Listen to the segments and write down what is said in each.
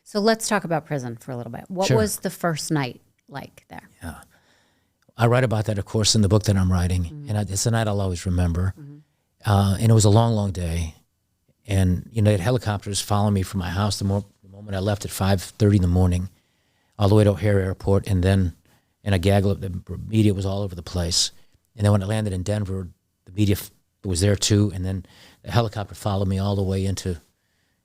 So let's talk about prison for a little bit. What was the first night like there? Yeah. I write about that, of course, in the book that I'm writing. And it's a night I'll always remember. And it was a long, long day. And, they had helicopters following me from my house the moment I left at 5:30 in the morning, all the way to O'Hare Airport. And then in a gaggle, the media was all over the place. And then when I landed in Denver, the media was there too. And then the helicopter followed me all the way into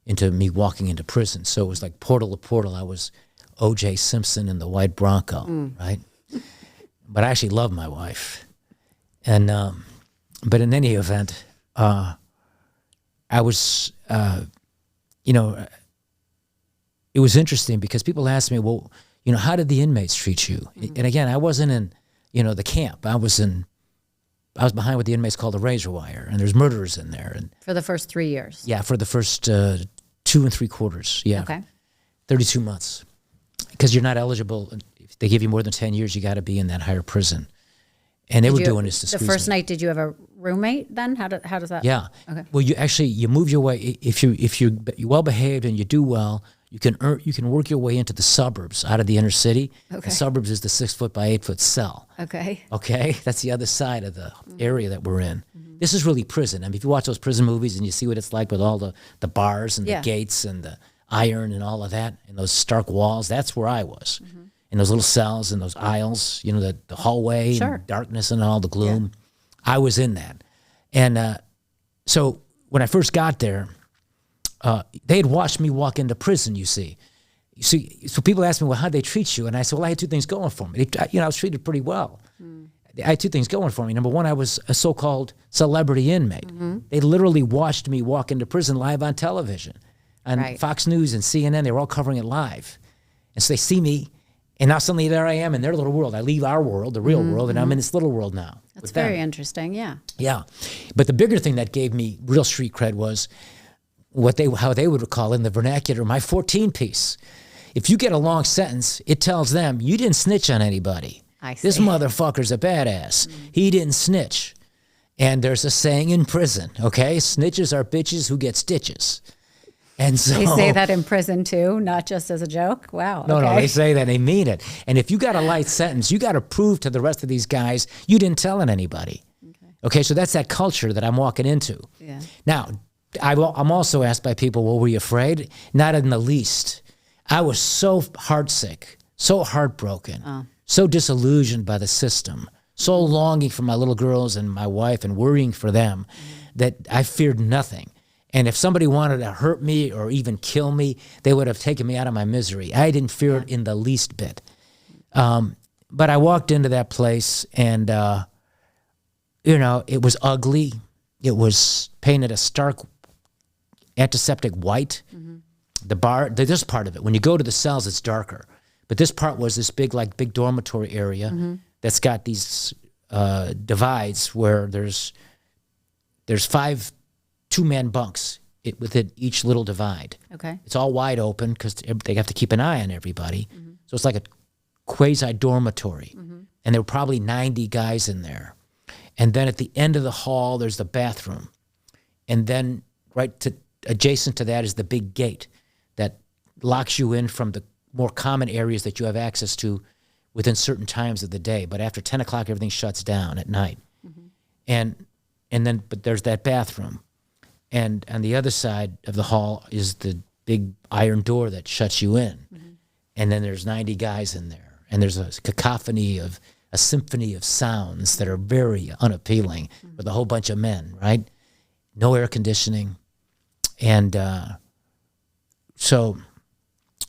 me walking into prison. So it was like portal to portal. I was O.J. Simpson in the white Bronco, right? But I actually love my wife. And, but in any event, I was, it was interesting because people asked me, well, how did the inmates treat you? And again, I wasn't in, the camp. I was behind what the inmates call the razor wire, and there's murderers in there. And for the first 3 years? Yeah, for the first 2 3/4. Yeah. Okay. 32 months. Because you're not eligible. If they give you more than 10 years, you got to be in that higher prison. And they were doing this to squeeze the first me. night, did you have a roommate then? How does that? Yeah. Okay. Well, you move your way. If you're well behaved and you do well, you can work your way into the suburbs out of the inner city. Okay. The suburbs is the 6 foot by 8 foot cell. Okay. Okay, that's the other side of the area that we're in. This is really prison. I mean, if you watch those prison movies and you see what it's like with all the bars and the gates and the iron and all of that and those stark walls, that's where I was. In those little cells and those aisles, the hallway and darkness and all the gloom. Yeah. I was in that. And so when I first got there, they had watched me walk into prison, you see. So people asked me, well, how'd they treat you? And I said, well, I had two things going for me. I was treated pretty well. I had two things going for me. Number one, I was a so-called celebrity inmate. They literally watched me walk into prison live on television. On Fox News and CNN, they were all covering it live. And so they see me, and now suddenly there I am in their little world. I leave our world, the real world, and I'm in this little world now. That's very interesting, yeah. Yeah. But the bigger thing that gave me real street cred was how they would call in the vernacular, my 14-piece. If you get a long sentence, it tells them, you didn't snitch on anybody. I see. This motherfucker's a badass. He didn't snitch. And there's a saying in prison, okay? Snitches are bitches who get stitches. And so they say that in prison too, not just as a joke. Wow. No, they say that, they mean it. And if you got a light sentence, you got to prove to the rest of these guys you didn't tell on anybody. Okay, so that's that culture that I'm walking into. Yeah. Now, I'm also asked by people, well, were you afraid? Not in the least. I was so heartsick, so heartbroken, so disillusioned by the system, so longing for my little girls and my wife and worrying for them that I feared nothing. And if somebody wanted to hurt me or even kill me, they would have taken me out of my misery. I didn't fear it in the least bit. But I walked into that place and, it was ugly. It was painted a stark antiseptic white. This part of it, when you go to the cells, it's darker. But this part was this big dormitory area that's got these divides where there's 5 two-man bunks within each little divide. Okay. It's all wide open because they have to keep an eye on everybody. So it's like a quasi-dormitory. And there were probably 90 guys in there. And then at the end of the hall, there's the bathroom. And then adjacent to that is the big gate that locks you in from the more common areas that you have access to within certain times of the day. But after 10 o'clock, everything shuts down at night. But there's that bathroom. And on the other side of the hall is the big iron door that shuts you in. And then there's 90 guys in there. And there's a symphony of sounds that are very unappealing with a whole bunch of men, right? No air conditioning. And so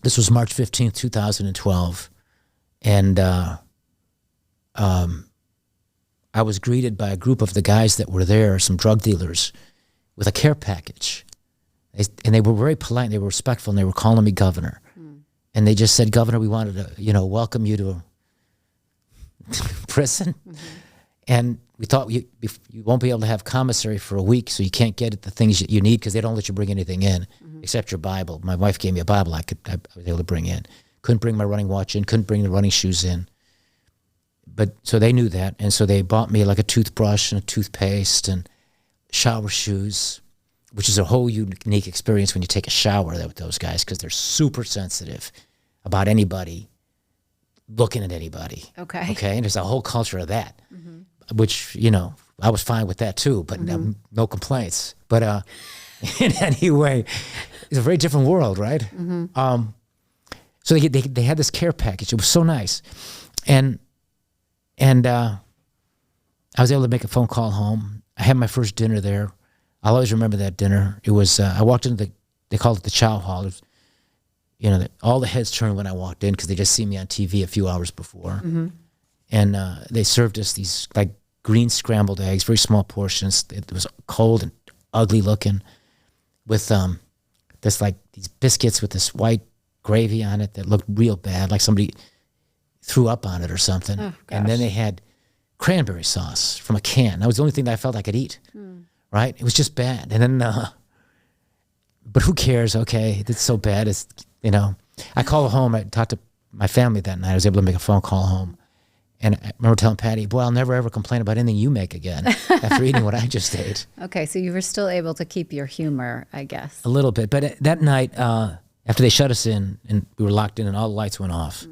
this was March 15th, 2012. And I was greeted by a group of the guys that were there, some drug dealers, with a care package. And they were very polite, and they were respectful, and they were calling me governor. And they just said, Governor, we wanted to, welcome you to prison. And we thought you won't be able to have commissary for a week, so you can't get the things you need because they don't let you bring anything in except your Bible. My wife gave me a Bible I was able to bring in. Couldn't bring my running watch in, couldn't bring the running shoes in. But so they knew that, and so they bought me like a toothbrush and a toothpaste and shower shoes, which is a whole unique experience when you take a shower with those guys, because they're super sensitive about anybody looking at anybody. Okay. Okay. And there's a whole culture of that, which, I was fine with that too, but no complaints. But anyway, it's a very different world, right? So they had this care package. It was so nice. And I was able to make a phone call home. I had my first dinner there. I'll always remember that dinner. It was, I walked into they called it the chow hall. It was, all the heads turned when I walked in because they just seen me on TV a few hours before. And they served us these like green scrambled eggs, very small portions. It was cold and ugly looking with this like these biscuits with this white gravy on it that looked real bad, like somebody threw up on it or something. Oh, and then they had cranberry sauce from a can. That was the only thing that I felt I could eat, right? It was just bad. And then, but who cares? Okay, it's so bad. It's, I called home. I talked to my family that night. I was able to make a phone call home. And I remember telling Patty, boy, I'll never, ever complain about anything you make again after eating what I just ate. Okay, so you were still able to keep your humor, I guess. A little bit. But that night, after they shut us in and we were locked in and all the lights went off.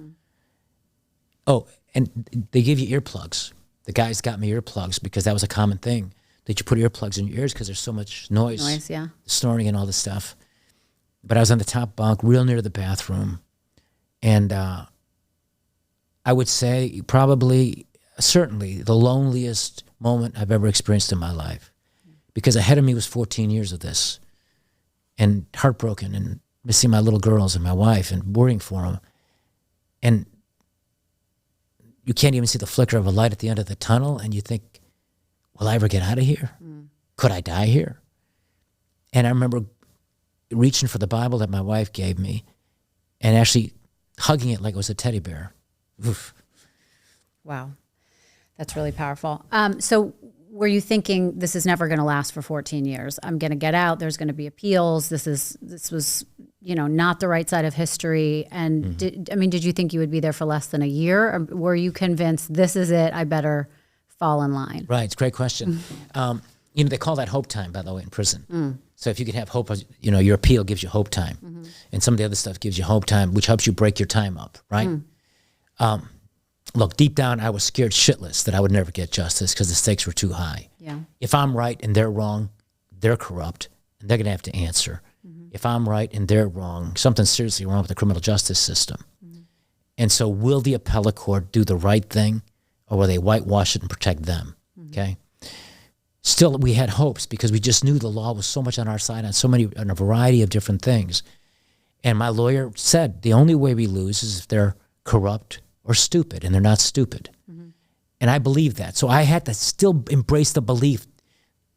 Oh, and they give you earplugs. The guys got me earplugs because that was a common thing, that you put earplugs in your ears because there's so much noise, Yeah. snoring and all this stuff. But I was on the top bunk, real near the bathroom. And I would say certainly the loneliest moment I've ever experienced in my life, because ahead of me was 14 years of this, and heartbroken and missing my little girls and my wife and worrying for them. And you can't even see the flicker of a light at the end of the tunnel, and you think, will I ever get out of here? Could I die here? And I remember reaching for the Bible that my wife gave me and actually hugging it like it was a teddy bear. Oof. Wow. That's really powerful. So were you thinking this is never going to last for 14 years? I'm going to get out. There's going to be appeals. This was, not the right side of history. And did you think you would be there for less than a year? Or were you convinced this is it? I better fall in line. Right. It's a great question. They call that hope time, by the way, in prison. So if you can have hope, your appeal gives you hope time. And some of the other stuff gives you hope time, which helps you break your time up, right? Look, deep down, I was scared shitless that I would never get justice because the stakes were too high. Yeah. If I'm right and they're wrong, they're corrupt, and they're going to have to answer. If I'm right and they're wrong, something's seriously wrong with the criminal justice system. And so will the appellate court do the right thing, or will they whitewash it and protect them? Okay? Still, we had hopes because we just knew the law was so much on our side on a variety of different things. And my lawyer said the only way we lose is if they're corrupt or stupid, and they're not stupid. And I believe that. So I had to still embrace the belief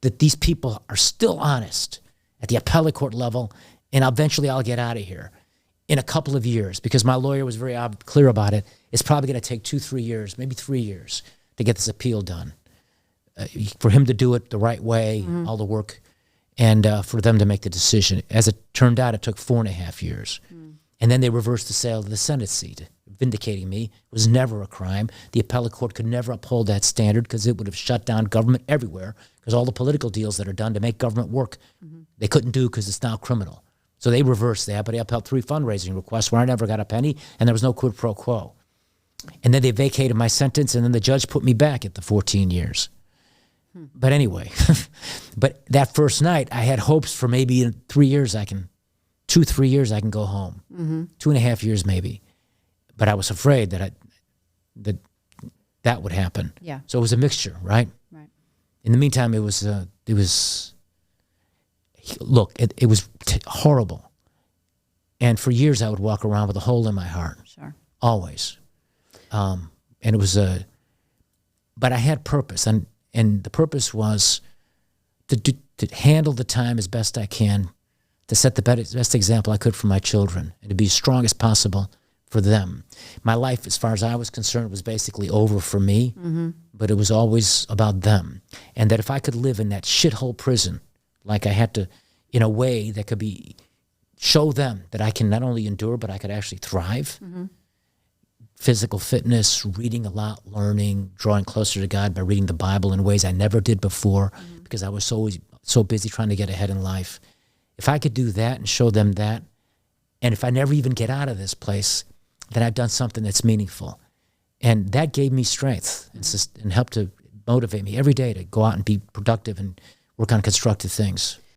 that these people are still honest at the appellate court level, and eventually I'll get out of here in a couple of years, because my lawyer was very clear about it. It's probably going to take 2-3 years, maybe 3 years to get this appeal done. For him to do it the right way, all the work, and for them to make the decision. As it turned out, it took 4.5 years. And then they reversed the sale of the Senate seat, vindicating me. It was never a crime. The appellate court could never uphold that standard because it would have shut down government everywhere, because all the political deals that are done to make government work, they couldn't do because it's now criminal. So they reversed that, but they upheld 3 fundraising requests where I never got a penny, and there was no quid pro quo. And then they vacated my sentence, and then the judge put me back at the 14 years. But anyway, but that first night, I had hopes for maybe in 3 years 2-3 years I can go home. 2.5 years maybe. But I was afraid that would happen. Yeah. So it was a mixture, right? Right. In the meantime, it was horrible. And for years I would walk around with a hole in my heart. Sure. Always. And it was but I had purpose, and the purpose was to handle the time as best I can, to set the best example I could for my children, and to be as strong as possible for them. My life, as far as I was concerned, was basically over for me, but it was always about them. And that if I could live in that shithole prison, like I had to, in a way that could show them that I can not only endure, but I could actually thrive. Physical fitness, reading a lot, learning, drawing closer to God by reading the Bible in ways I never did before, because I was so so busy trying to get ahead in life. If I could do that and show them that, and if I never even get out of this place, then I've done something that's meaningful. And that gave me strength and helped to motivate me every day to go out and be productive and work on constructive things.